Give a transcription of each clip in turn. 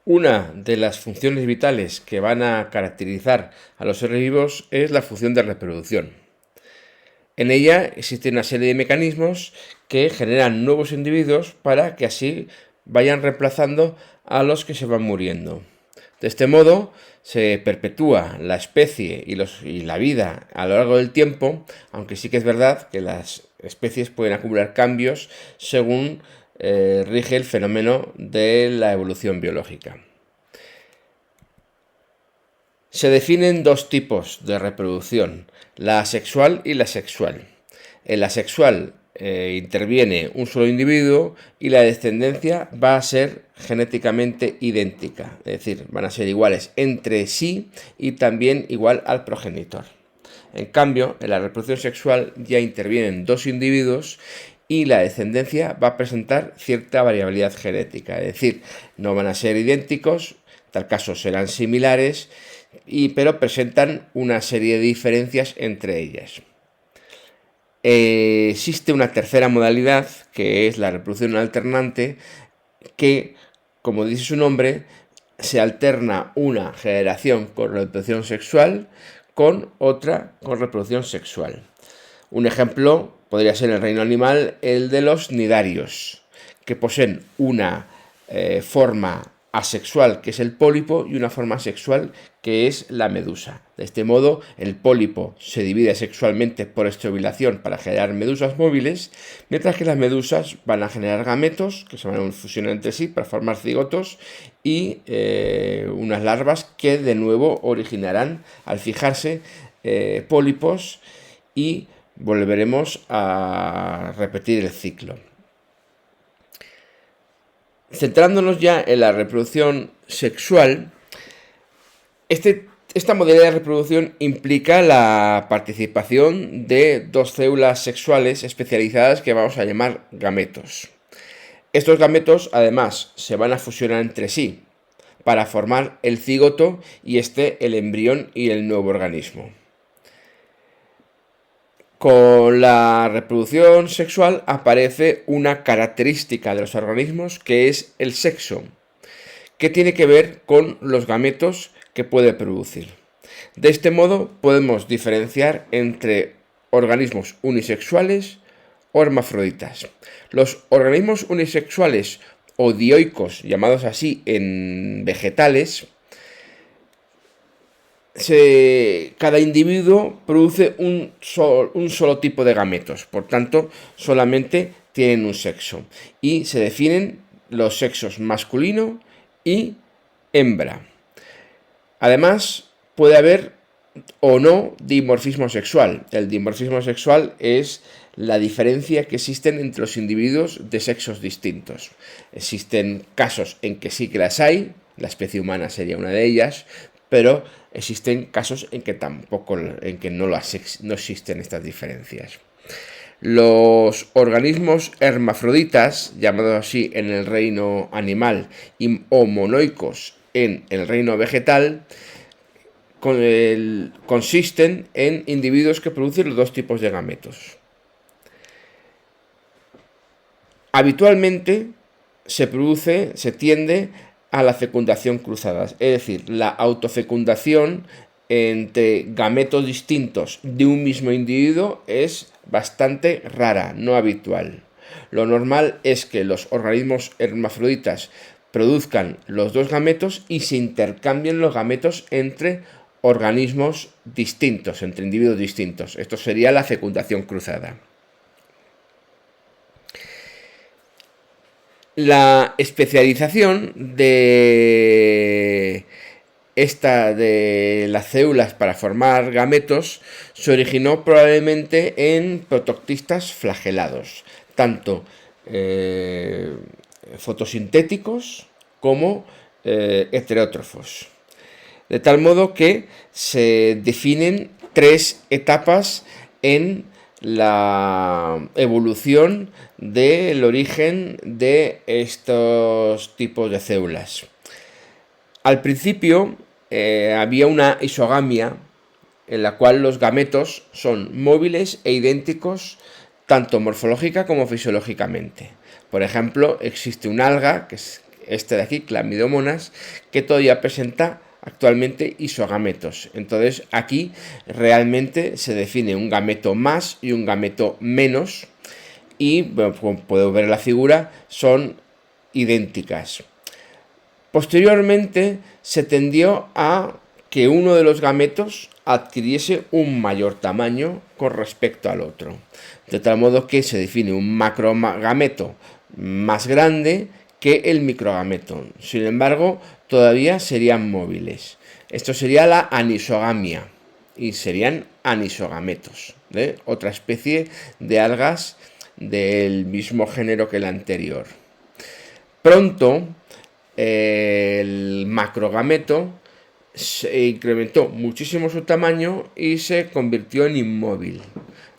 Una de las funciones vitales que van a caracterizar a los seres vivos es la función de reproducción. En ella existe una serie de mecanismos que generan nuevos individuos para que así vayan reemplazando a los que se van muriendo. De este modo se perpetúa la especie y la vida a lo largo del tiempo, aunque sí que es verdad que las especies pueden acumular cambios según rige el fenómeno de la evolución biológica. Se definen dos tipos de reproducción, la asexual y la sexual. En la sexual interviene un solo individuo y la descendencia va a ser genéticamente idéntica, es decir, van a ser iguales entre sí y también igual al progenitor. En cambio, en la reproducción sexual ya intervienen dos individuos y la descendencia va a presentar cierta variabilidad genética, es decir, no van a ser idénticos, en tal caso serán similares, pero presentan una serie de diferencias entre ellas. Existe una tercera modalidad, que es la reproducción alternante, que, como dice su nombre, se alterna una generación con reproducción sexual con otra con reproducción sexual. Un ejemplo podría ser en el reino animal el de los nidarios, que poseen una forma asexual, que es el pólipo, y una forma sexual, que es la medusa. De este modo, el pólipo se divide sexualmente por estrobilación para generar medusas móviles, mientras que las medusas van a generar gametos, que se van a fusionar entre sí para formar cigotos, y unas larvas que de nuevo originarán, al fijarse, pólipos, y volveremos a repetir el ciclo. Centrándonos ya en la reproducción sexual, esta modalidad de reproducción implica la participación de dos células sexuales especializadas que vamos a llamar gametos. Estos gametos, además, se van a fusionar entre sí para formar el cigoto y el embrión y el nuevo organismo. Con la reproducción sexual aparece una característica de los organismos que es el sexo, que tiene que ver con los gametos que puede producir. De este modo podemos diferenciar entre organismos unisexuales o hermafroditas. Los organismos unisexuales o dioicos, llamados así en vegetales, cada individuo produce un solo tipo de gametos, por tanto, solamente tienen un sexo. Y se definen los sexos masculino y hembra. Además, puede haber o no dimorfismo sexual. El dimorfismo sexual es la diferencia que existen entre los individuos de sexos distintos. Existen casos en que sí que las hay, la especie humana sería una de ellas, pero existen casos en que no existen estas diferencias. Los organismos hermafroditas, llamados así en el reino animal, o monoicos en el reino vegetal, consisten en individuos que producen los dos tipos de gametos. Habitualmente se tiende a la fecundación cruzada, es decir, la autofecundación entre gametos distintos de un mismo individuo es bastante rara, no habitual. Lo normal es que los organismos hermafroditas produzcan los dos gametos y se intercambien los gametos entre organismos distintos, entre individuos distintos. Esto sería la fecundación cruzada. La especialización de las células para formar gametos se originó probablemente en protoctistas flagelados, tanto fotosintéticos como heterótrofos. De tal modo que se definen tres etapas en la evolución del origen de estos tipos de células. Al principio había una isogamia en la cual los gametos son móviles e idénticos tanto morfológica como fisiológicamente. Por ejemplo, existe un alga, que es este de aquí, Chlamydomonas, que todavía presenta actualmente isogametos. Entonces aquí realmente se define un gameto más y un gameto menos, y bueno, como puedo ver en la figura, son idénticas. Posteriormente se tendió a que uno de los gametos adquiriese un mayor tamaño con respecto al otro, de tal modo que se define un macrogameto más grande que el microgameto. Sin embargo, todavía serían móviles. Esto sería la anisogamia y serían anisogametos, otra especie de algas del mismo género que el anterior. Pronto, el macrogameto se incrementó muchísimo su tamaño y se convirtió en inmóvil,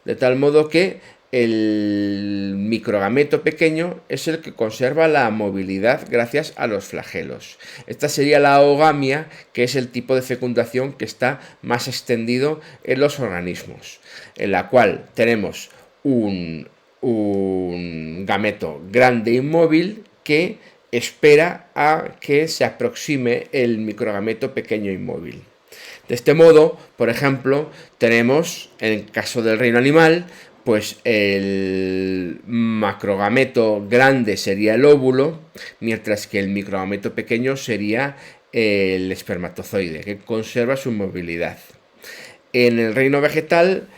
de tal modo que el microgameto pequeño es el que conserva la movilidad gracias a los flagelos. Esta sería la oogamia, que es el tipo de fecundación que está más extendido en los organismos, en la cual tenemos un gameto grande inmóvil que espera a que se aproxime el microgameto pequeño inmóvil. De este modo, por ejemplo, tenemos, en el caso del reino animal, pues el macrogameto grande sería el óvulo, mientras que el microgameto pequeño sería el espermatozoide, que conserva su movilidad. En el reino vegetal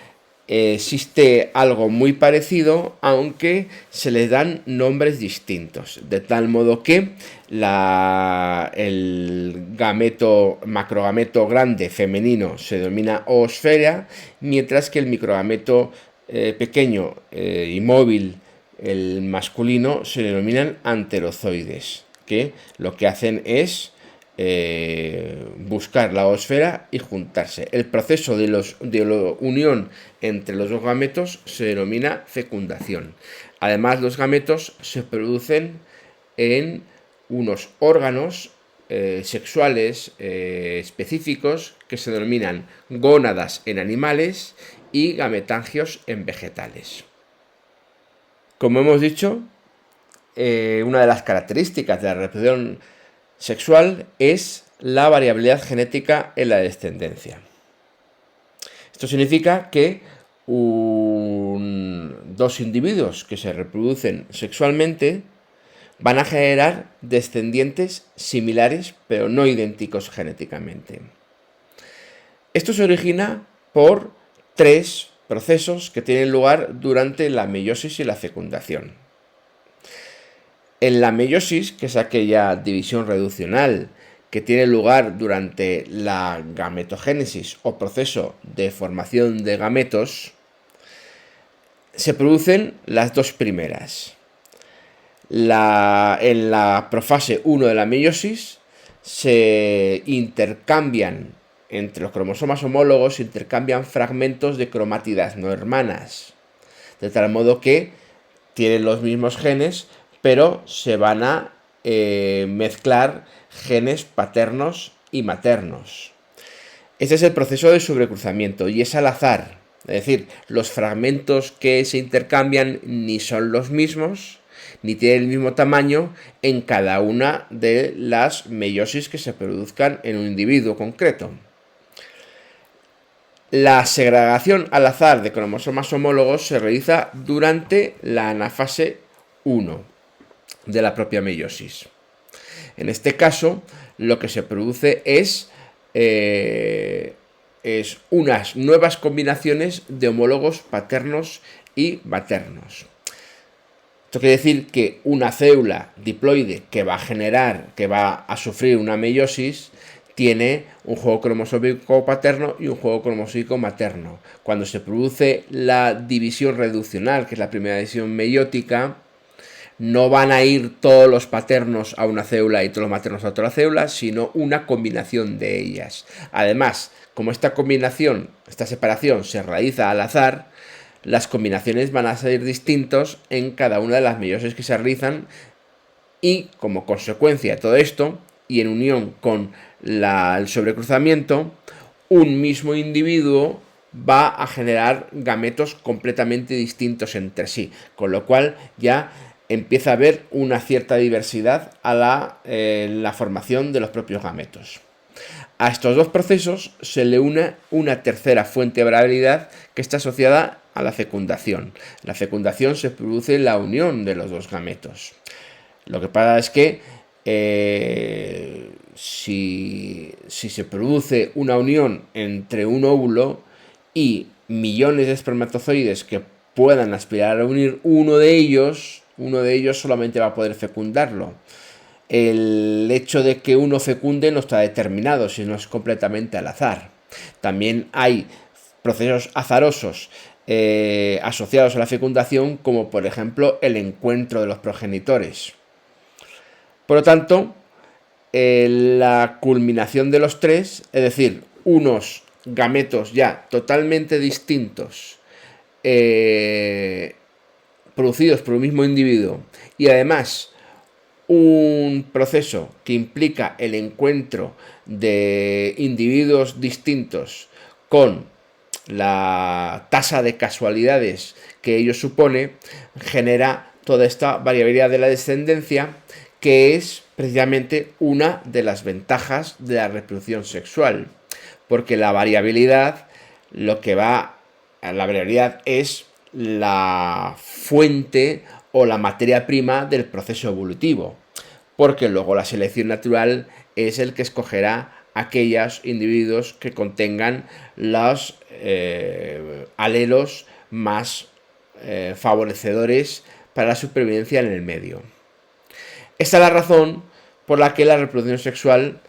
existe algo muy parecido, aunque se le dan nombres distintos, de tal modo que el macrogameto grande femenino se denomina oosfera, mientras que el microgameto pequeño y móvil, el masculino, se denominan anterozoides, que lo que hacen es buscar la oosfera y juntarse. El proceso de la unión entre los dos gametos se denomina fecundación. Además, los gametos se producen en unos órganos sexuales específicos que se denominan gónadas en animales y gametangios en vegetales. Como hemos dicho, una de las características de la reproducción sexual es la variabilidad genética en la descendencia. Esto significa que dos individuos que se reproducen sexualmente van a generar descendientes similares pero no idénticos genéticamente. Esto se origina por tres procesos que tienen lugar durante la meiosis y la fecundación. En la meiosis, que es aquella división reduccional que tiene lugar durante la gametogénesis o proceso de formación de gametos, se producen las dos primeras. En la profase 1 de la meiosis se intercambian entre los cromosomas homólogos, se intercambian fragmentos de cromátidas no hermanas, de tal modo que tienen los mismos genes, pero se van a mezclar genes paternos y maternos. Este es el proceso de sobrecruzamiento y es al azar, es decir, los fragmentos que se intercambian ni son los mismos, ni tienen el mismo tamaño en cada una de las meiosis que se produzcan en un individuo concreto. La segregación al azar de cromosomas homólogos se realiza durante la anafase 1 de la propia meiosis. En este caso, lo que se produce es unas nuevas combinaciones de homólogos paternos y maternos. Esto quiere decir que una célula diploide que va a sufrir una meiosis tiene un juego cromosómico paterno y un juego cromosómico materno. Cuando se produce la división reduccional, que es la primera división meiótica, no van a ir todos los paternos a una célula y todos los maternos a otra célula, sino una combinación de ellas. Además, como esta separación se realiza al azar, las combinaciones van a ser distintas en cada una de las meiosis que se realizan, y como consecuencia de todo esto, y en unión con el sobrecruzamiento, un mismo individuo va a generar gametos completamente distintos entre sí, con lo cual ya empieza a haber una cierta diversidad a la formación de los propios gametos. A estos dos procesos se le une una tercera fuente de variabilidad que está asociada a la fecundación. La fecundación se produce en la unión de los dos gametos. Lo que pasa es que si se produce una unión entre un óvulo y millones de espermatozoides que puedan aspirar a unir uno de ellos solamente va a poder fecundarlo. El hecho de que uno fecunde no está determinado, sino es completamente al azar. También hay procesos azarosos asociados a la fecundación, como por ejemplo el encuentro de los progenitores. Por lo tanto, la culminación de los tres, es decir, unos gametos ya totalmente distintos, producidos por un mismo individuo, y además un proceso que implica el encuentro de individuos distintos con la tasa de casualidades que ello supone, genera toda esta variabilidad de la descendencia, que es precisamente una de las ventajas de la reproducción sexual, porque la variabilidad es la fuente o la materia prima del proceso evolutivo, porque luego la selección natural es el que escogerá aquellos individuos que contengan los alelos más favorecedores para la supervivencia en el medio. Esta es la razón por la que la reproducción sexual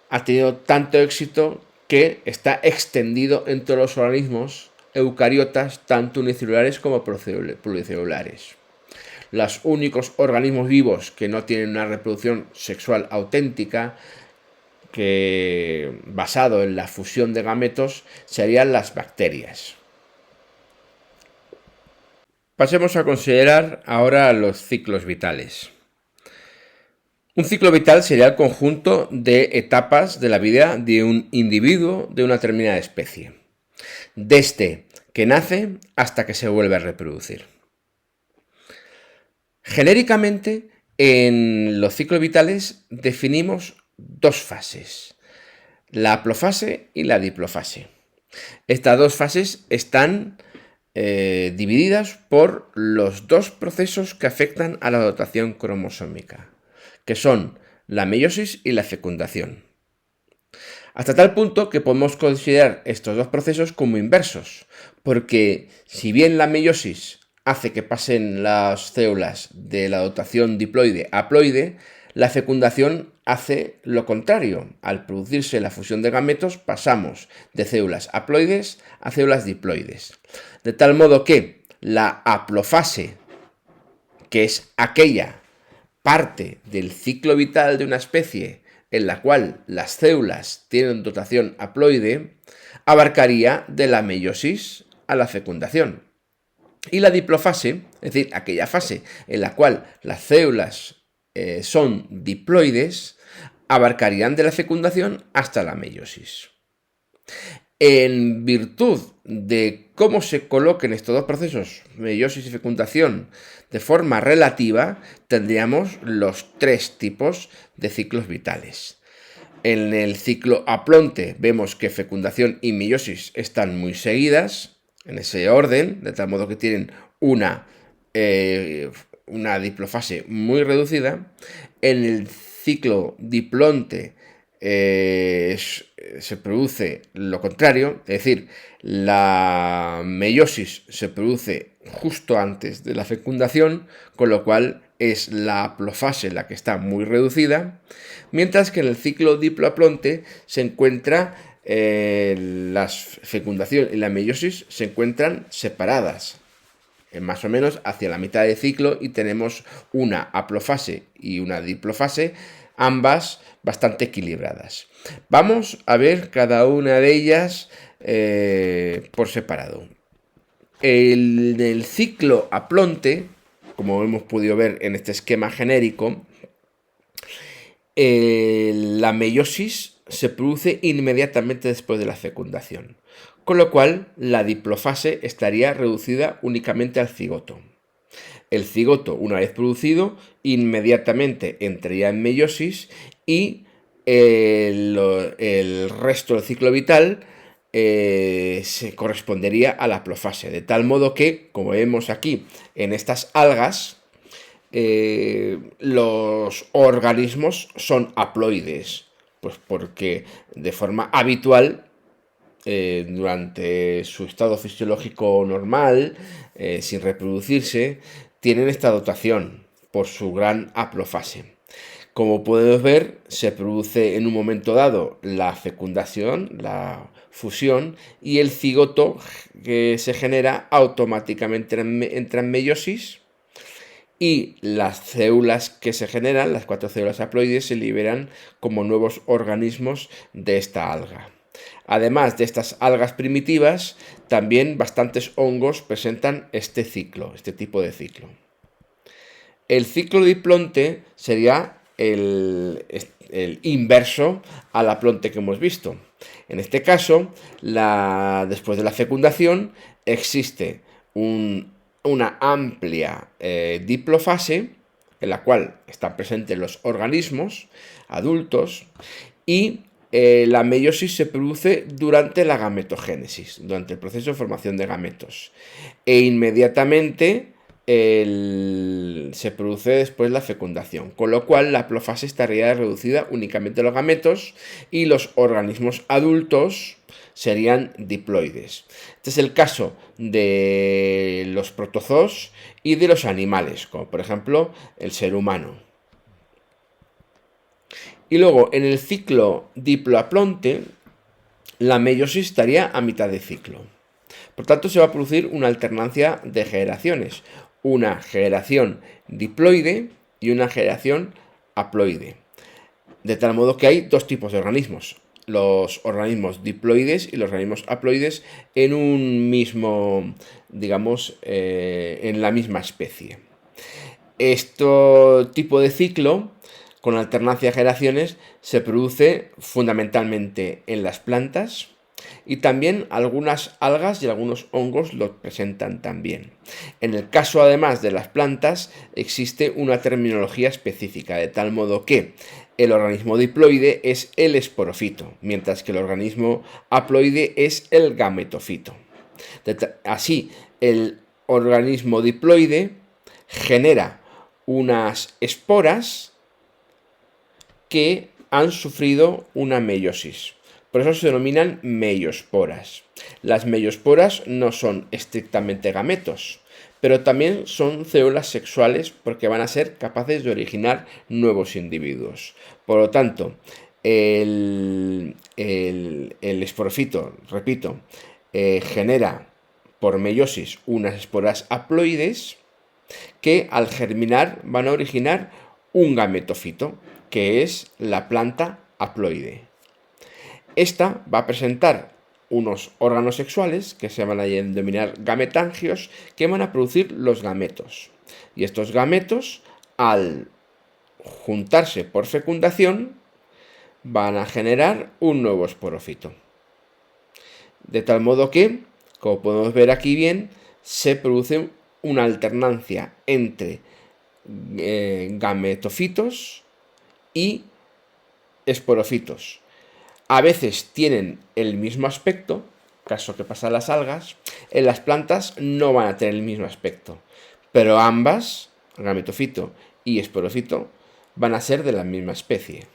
ha tenido tanto éxito que está extendido en todos los organismos eucariotas, tanto unicelulares como pluricelulares. Los únicos organismos vivos que no tienen una reproducción sexual auténtica, basado en la fusión de gametos, serían las bacterias. Pasemos a considerar ahora los ciclos vitales. Un ciclo vital sería el conjunto de etapas de la vida de un individuo de una determinada especie, desde que nace hasta que se vuelve a reproducir. Genéricamente, en los ciclos vitales definimos dos fases, la haplofase y la diplofase. Estas dos fases están divididas por los dos procesos que afectan a la dotación cromosómica, que son la meiosis y la fecundación. Hasta tal punto que podemos considerar estos dos procesos como inversos, porque si bien la meiosis hace que pasen las células de la dotación diploide a haploide, la fecundación hace lo contrario. Al producirse la fusión de gametos, pasamos de células haploides a células diploides. De tal modo que la haplofase, que es aquella parte del ciclo vital de una especie en la cual las células tienen dotación haploide, abarcaría de la meiosis a la fecundación. Y la diplofase, es decir, aquella fase en la cual las células son diploides, abarcarían de la fecundación hasta la meiosis. En virtud de cómo se coloquen estos dos procesos, meiosis y fecundación, de forma relativa, tendríamos los tres tipos de ciclos vitales. En el ciclo aplonte vemos que fecundación y meiosis están muy seguidas, en ese orden, de tal modo que tienen una diplofase muy reducida. En el ciclo diplonte se produce lo contrario, es decir, la meiosis se produce justo antes de la fecundación, con lo cual es la haplofase la que está muy reducida, mientras que en el ciclo diploaplonte se encuentra la fecundación y la meiosis se encuentran separadas, más o menos hacia la mitad del ciclo, y tenemos una haplofase y una diplofase, ambas bastante equilibradas. Vamos a ver cada una de ellas por separado. En el ciclo aplonte, como hemos podido ver en este esquema genérico, la meiosis se produce inmediatamente después de la fecundación, con lo cual la diplofase estaría reducida únicamente al cigoto. El cigoto, una vez producido, inmediatamente entraría en meiosis y el resto del ciclo vital se correspondería a la profase, de tal modo que, como vemos aquí en estas algas, los organismos son haploides, pues porque de forma habitual, durante su estado fisiológico normal, sin reproducirse, tienen esta dotación por su gran haplofase. Como podemos ver, se produce en un momento dado la fecundación, la fusión, y el cigoto que se genera automáticamente entra en meiosis, y las células que se generan, las 4 células haploides, se liberan como nuevos organismos de esta alga. Además de estas algas primitivas, también bastantes hongos presentan este ciclo, este tipo de ciclo. El ciclo de diplonte sería el inverso al aplonte que hemos visto. En este caso, después de la fecundación, existe una amplia diplofase en la cual están presentes los organismos adultos, y la meiosis se produce durante la gametogénesis, durante el proceso de formación de gametos, e inmediatamente se produce después la fecundación, con lo cual la haplofase estaría reducida únicamente a los gametos y los organismos adultos serían diploides. Este es el caso de los protozoos y de los animales, como por ejemplo el ser humano. Y luego, en el ciclo diploaplonte, la meiosis estaría a mitad de ciclo. Por tanto, se va a producir una alternancia de generaciones. Una generación diploide y una generación haploide. De tal modo que hay dos tipos de organismos. Los organismos diploides y los organismos haploides en un mismo, digamos, en la misma especie. Este tipo de ciclo, con alternancia de generaciones, se produce fundamentalmente en las plantas, y también algunas algas y algunos hongos lo presentan también. En el caso, además de las plantas, existe una terminología específica, de tal modo que el organismo diploide es el esporofito, mientras que el organismo haploide es el gametofito. Así, el organismo diploide genera unas esporas que han sufrido una meiosis. Por eso se denominan meiosporas. Las meiosporas no son estrictamente gametos, pero también son células sexuales porque van a ser capaces de originar nuevos individuos. Por lo tanto, el esporofito, repito, genera por meiosis unas esporas haploides que al germinar van a originar un gametofito, que es la planta haploide. Esta va a presentar unos órganos sexuales que se van a denominar gametangios, que van a producir los gametos. Y estos gametos, al juntarse por fecundación, van a generar un nuevo esporofito. De tal modo que, como podemos ver aquí bien, se produce una alternancia entre gametofitos y esporofitos. A veces tienen el mismo aspecto, caso que pasa en las algas. En las plantas no van a tener el mismo aspecto, pero ambas, gametofito y esporofito, van a ser de la misma especie.